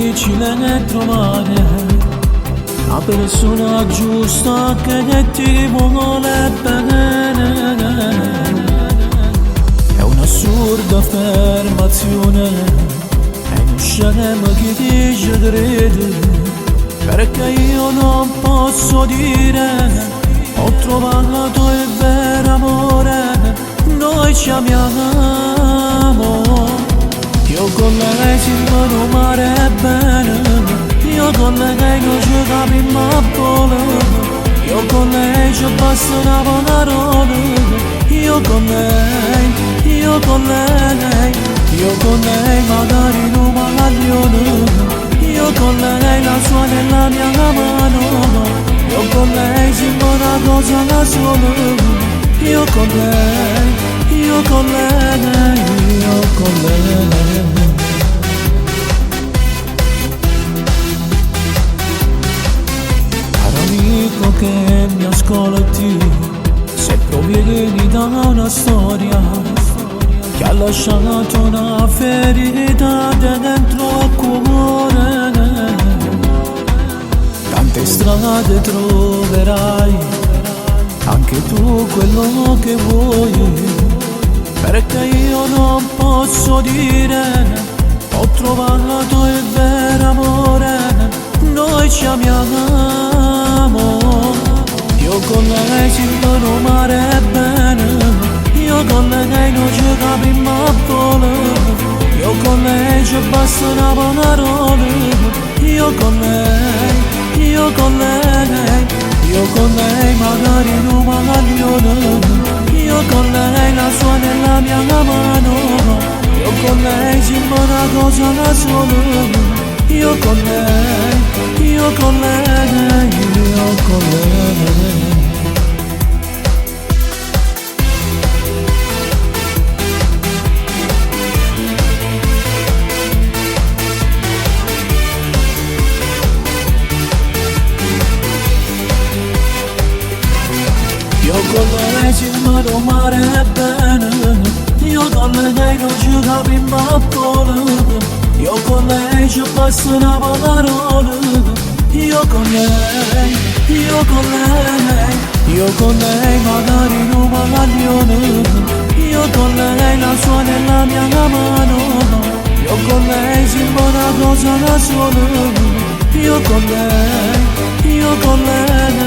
difficile trovare la persona giusta che ti vuole bene. È un'assurda affermazione, è un scemo che dice credi, perché io non posso dire ho trovato il vero amore, noi ci amiamo. Io con lei si può mare bene, io con lei non ci capiamo a volo, io con lei ci basta una parole, io con lei, io con lei, io con lei magari non maglione, io con lei la sua nella mia mano, io con lei sembra una cosa da solo, io con lei, io con lei, io con lei. Caro amico che mi ascolti, se provieni da una storia che ha lasciato una ferita dentro il cuore, tante strade troverai, anche tu quello che vuoi, perché io non posso dire ho trovato il vero amore, noi ci amiamo. Io con lei si può mare bene, io con lei non ci capiamo a volo, io con lei ci basta una parole, io con lei, io con lei, io con lei magari non maglione, io con lei la sua nella mia mano, io con lei sembra una cosa da solo, io con lei, io con lei, io con lei. Io con lei si può mare bene, io con lei non ci capiamo a volo, io con lei ci basta una parole, io con lei, io con lei, io con lei magari non maglione, io con lei la sua nella mia mano, io con lei sembra una cosa da solo, io con lei, io con lei.